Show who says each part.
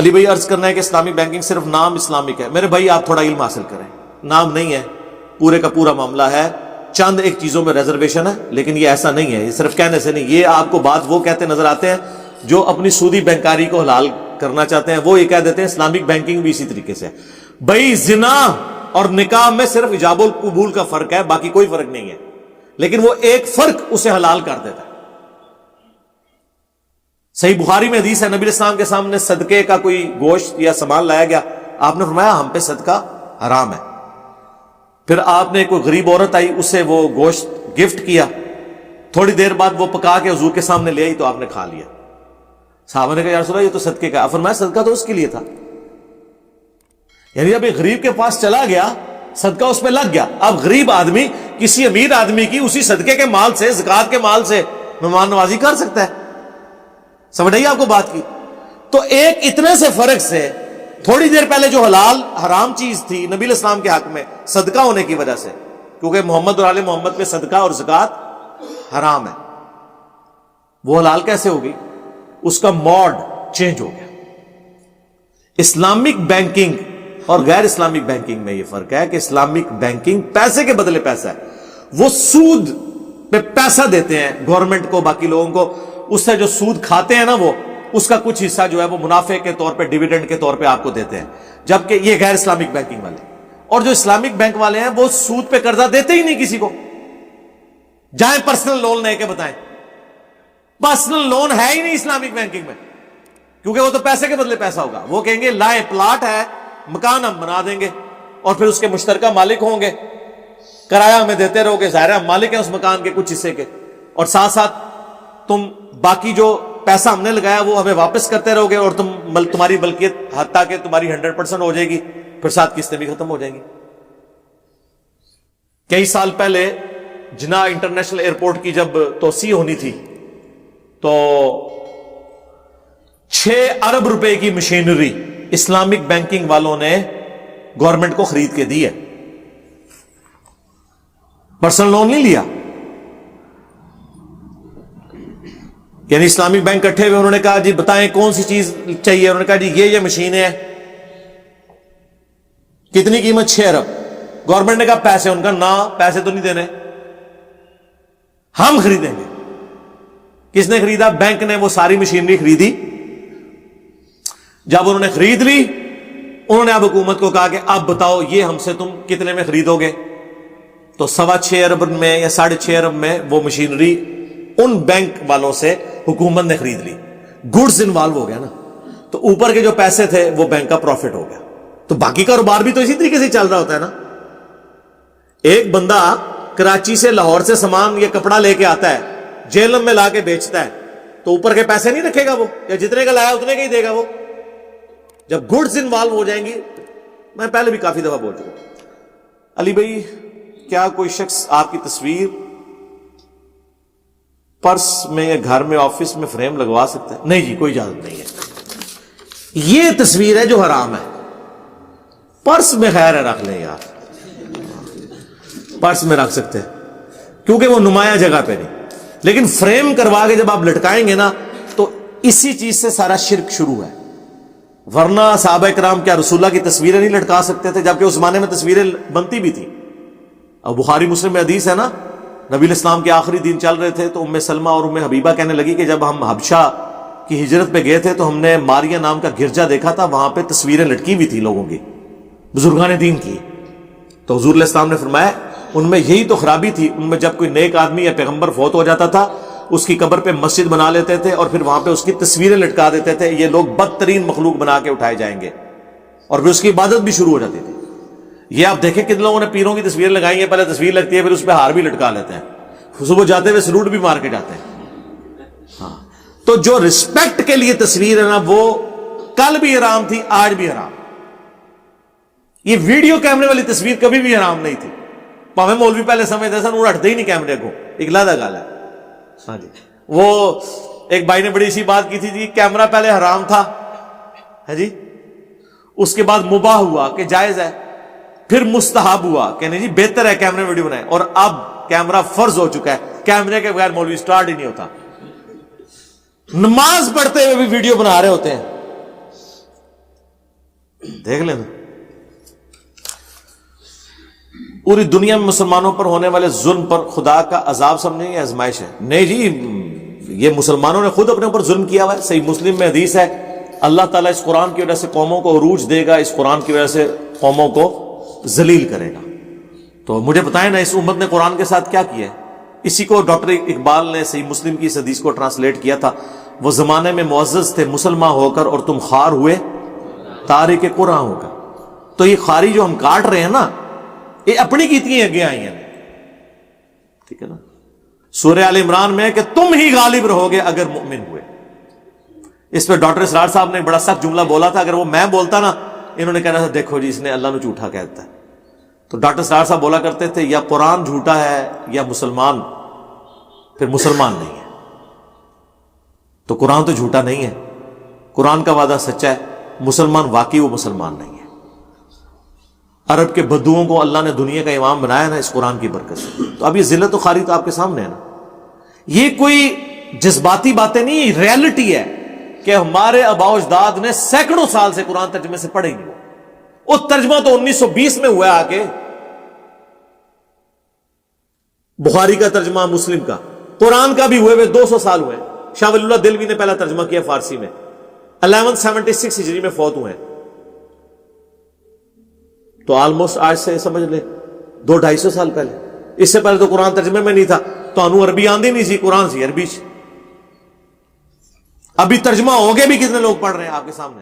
Speaker 1: علی بھائی عرض کرنا ہے کہ اسلامک بینکنگ صرف نام اسلامک ہے. میرے بھائی آپ تھوڑا علم حاصل کریں, نام نہیں ہے, پورے کا پورا معاملہ ہے. چند ایک چیزوں میں ریزرویشن ہے, لیکن یہ ایسا نہیں ہے, یہ صرف کہنے سے نہیں. یہ آپ کو بات وہ کہتے نظر آتے ہیں جو اپنی سودی بینکاری کو حلال کرنا چاہتے ہیں, وہ یہ کہہ دیتے ہیں اسلامک بینکنگ بھی اسی طریقے سے. بھائی زنا اور نکاح میں صرف ایجاب القبول کا فرق ہے, باقی کوئی فرق نہیں ہے, لیکن وہ ایک فرق اسے حلال کر دیتا ہے. صحیح بخاری میں حدیث ہے, نبی اسلام کے سامنے صدقے کا کوئی گوشت یا سامان لایا گیا, آپ نے فرمایا ہم پہ صدقہ حرام ہے. پھر آپ نے کوئی غریب عورت آئی, اسے وہ گوشت گفٹ کیا, تھوڑی دیر بعد وہ پکا کے حضور کے سامنے لے آئی تو آپ نے کھا لیا. صحابہ نے کہا یا رسول اللہ یہ تو صدقے کا. فرمایا صدقہ تو اس کے لیے تھا. یعنی جب ایک غریب کے پاس چلا گیا, صدقہ اس پہ لگ گیا. اب غریب آدمی کسی امیر آدمی کی اسی صدقے کے مال سے, زکات کے مال سے مہمان نوازی کر سکتا ہے. سمجھ آئیے آپ کو بات کی. تو ایک اتنے سے فرق سے تھوڑی دیر پہلے جو حلال حرام چیز تھی نبی اسلام کے حق میں صدقہ ہونے کی وجہ سے, کیونکہ محمد اور آل محمد پہ صدقہ اور زکات حرام ہے, وہ حلال کیسے ہوگی؟ اس کا موڈ چینج ہو گیا. اسلامک بینکنگ اور غیر اسلامک بینکنگ میں یہ فرق ہے کہ اسلامک بینکنگ پیسے کے بدلے پیسہ ہے, وہ سود پہ پیسہ دیتے ہیں گورنمنٹ کو, باقی لوگوں کو. اس سے جو سود کھاتے ہیں نا, وہ اس کا کچھ حصہ جو ہے وہ منافع کے طور پہ, ڈیویڈنڈ کے طور پہ آپ کو دیتے ہیں. جبکہ یہ غیر اسلامک بینکنگ والے, اور جو اسلامک بینک والے ہیں وہ سود پہ قرضہ دیتے ہی نہیں کسی کو. جائیں پرسنل لون لے کے بتائیں, پرسنل لون ہے ہی نہیں اسلامک بینکنگ میں, کیونکہ وہ تو پیسے کے بدلے پیسہ ہوگا. وہ کہیں گے لائے پلاٹ ہے, مکان ہم بنا دیں گے, اور پھر اس کے مشترکہ مالک ہوں گے, کرایہ ہمیں دیتے رہو گے, ظاہر ہے ہم مالک ہیں اس مکان کے کچھ حصے کے, اور ساتھ ساتھ تم باقی جو پیسہ ہم نے لگایا وہ ہمیں واپس کرتے رہو گے, اور تمہاری ملکیت حتیٰ کہ تمہاری 100% ہو جائے گی, پھر ساتھ قسطیں بھی ختم ہو جائیں گی. کئی سال پہلے جناح انٹرنیشنل ایئرپورٹ کی جب توسیع ہونی تھی تو 6 ارب روپے کی مشینری اسلامک بینکنگ والوں نے گورنمنٹ کو خرید کے دی ہے. پرسنل لون نہیں لیا, یعنی اسلامک بینک کٹھے ہوئے, انہوں نے کہا جی بتائیں کون سی چیز چاہیے, انہوں نے کہا جی یہ مشینیں ہیں, کتنی قیمت؟ 6 ارب. گورنمنٹ نے کہا پیسے, ان کا نہ پیسے تو نہیں دینے, ہم خریدیں گے. کس نے خریدا؟ بینک نے وہ ساری مشینری خریدی. جب انہوں نے خرید لی, انہوں نے اب حکومت کو کہا کہ اب بتاؤ یہ ہم سے تم کتنے میں خریدو گے؟ تو 6.25 ارب میں یا 6.5 ارب میں وہ مشینری ان بینک والوں سے حکومت نے خرید لی. گڈز انوالو ہو گیا نا, تو اوپر کے جو پیسے تھے وہ بینک کا پروفٹ ہو گیا. تو باقی کاروبار بھی تو اسی طریقے سے چل رہا ہوتا ہے نا. ایک بندہ کراچی سے لاہور سے سامان یا کپڑا لے کے آتا ہے, جیلم میں لا کے بیچتا ہے, تو اوپر کے پیسے نہیں رکھے گا وہ, یا جتنے کا لایا اتنے کا ہی دے گا وہ. جب گڈز انوالو ہو جائیں گی, میں پہلے بھی کافی دفعہ بول چکا ہوں. علی بھائی کیا کوئی شخص آپ کی تصویر پرس میں یا گھر میں آفس میں فریم لگوا سکتا ہے؟ نہیں جی, کوئی اجازت نہیں ہے. یہ تصویر ہے جو حرام ہے. پرس میں خیر ہے رکھ لیں یار, پرس میں رکھ سکتے ہیں کیونکہ وہ نمایاں جگہ پہ نہیں, لیکن فریم کروا کے جب آپ لٹکائیں گے نا تو اسی چیز سے سارا شرک شروع ہے. ورنہ صحابہ کرام کیا رسول اللہ کی تصویریں نہیں لٹکا سکتے تھے؟ جبکہ اس زمانے میں تصویریں بنتی بھی تھیں. اب بخاری مسلم میں حدیث ہے نا, نبی الاسلام کے آخری دن چل رہے تھے تو ام سلمہ اور ام حبیبہ کہنے لگی کہ جب ہم حبشہ کی ہجرت پہ گئے تھے تو ہم نے ماریا نام کا گرجا دیکھا تھا, وہاں پہ تصویریں لٹکی ہوئی تھی لوگوں کی, بزرگان دین کی. تو حضور علیہ السلام نے فرمایا ان میں یہی تو خرابی تھی, ان میں جب کوئی نیک آدمی یا پیغمبر فوت ہو جاتا تھا اس کی قبر پہ مسجد بنا لیتے تھے اور پھر وہاں پہ اس کی تصویریں لٹکا دیتے تھے. یہ لوگ بدترین مخلوق بنا کے اٹھائے جائیں گے, اور پھر اس کی عبادت بھی شروع ہو جاتی تھی. یہ آپ دیکھیں کتنے لوگوں نے پیروں کی تصویر لگائی ہے, پہلے تصویر لگتی ہے پھر اس پہ ہار بھی لٹکا لیتے ہیں, صبح جاتے ہوئے سلوٹ بھی مار کے جاتے ہیں. ہاں, تو جو رسپیکٹ کے لیے تصویر ہے نا وہ کل بھی حرام تھی, آج بھی حرام. یہ ویڈیو کیمرے والی تصویر کبھی بھی حرام نہیں تھی. پاویں مولوی پہلے سمجھتے سن, وہ ہٹتے ہی نہیں کیمرے کو, ایک لادا گال ہے. ہاں جی, وہ ایک بھائی نے بڑی سی بات کی تھی جی, کیمرہ پہلے حرام تھا ہے جی, اس کے بعد مباح ہوا کہ جائز ہے, پھر مستحب ہوا کہ نہیں جی بہتر ہے کیمرے ویڈیو بنائیں, اور اب کیمرہ فرض ہو چکا ہے, کیمرے کے بغیر مولوی سٹارٹ ہی نہیں ہوتا. نماز پڑھتے ہوئے بھی ویڈیو بنا رہے ہوتے ہیں. دیکھ لینا پوری دنیا میں مسلمانوں پر ہونے والے ظلم پر خدا کا عذاب سمجھیں گے آزمائش ہے؟ نہیں جی، یہ مسلمانوں نے خود اپنے اوپر ظلم کیا ہوا ہے. صحیح مسلم میں حدیث ہے اللہ تعالیٰ اس قرآن کی وجہ سے قوموں کو عروج دے گا، اس قرآن کی وجہ سے قوموں کو ذلیل کرے گا. تو مجھے بتائیں نا اس امت نے قرآن کے ساتھ کیا کیا ہے؟ اسی کو ڈاکٹر اقبال نے صحیح مسلم کی اس حدیث کو ٹرانسلیٹ کیا تھا، وہ زمانے میں معزز تھے مسلمان ہو کر اور تم خار ہوئے تارک قرآن ہو کر. تو یہ خاری جو ہم کاٹ رہے ہیں نا، یہ اپنی کیتی ہیں آگے آئی ہیں. ٹھیک ہے نا؟ سورہ آل عمران میں کہ تم ہی غالب رہو گے اگر مؤمن ہوئے. اس پہ ڈاکٹر اسرار صاحب نے بڑا سخت جملہ بولا تھا، اگر وہ میں بولتا نا انہوں نے کہنا تھا دیکھو جی اس نے اللہ نے جھوٹا کہتا ہے. تو ڈاکٹر اسرار صاحب بولا کرتے تھے یا قرآن جھوٹا ہے یا مسلمان پھر مسلمان نہیں ہے. تو قرآن تو جھوٹا نہیں ہے، قرآن کا وعدہ سچا ہے، مسلمان واقعی وہ مسلمان نہیں ہے. عرب کے بدوؤں کو اللہ نے دنیا کا امام بنایا نا اس قرآن کی برکت سے. تو اب یہ ذلت و خواری تو آپ کے سامنے ہے نا. یہ کوئی جذباتی باتیں نہیں، ریئلٹی ہے کہ ہمارے آباء و اجداد نے سینکڑوں سال سے قرآن ترجمے سے پڑھے نہیں. وہ ترجمہ تو 1920 میں ہوا ہے آ کے، بخاری کا ترجمہ، مسلم کا، قرآن کا بھی ہوئے 200 سال ہوئے. شاہ ولی اللہ دلوی نے پہلا ترجمہ کیا فارسی میں، 1176 ہجری میں فوت ہوئے. تو آلموسٹ آج سے سمجھ لیں 200-250 سال پہلے. اس سے پہلے تو قرآن ترجمے میں نہیں تھا. تو انو عربی آندھی نہیں سی، قرآن سی عربی. ابھی ترجمہ ہو گئے بھی کتنے لوگ پڑھ رہے ہیں آپ کے سامنے.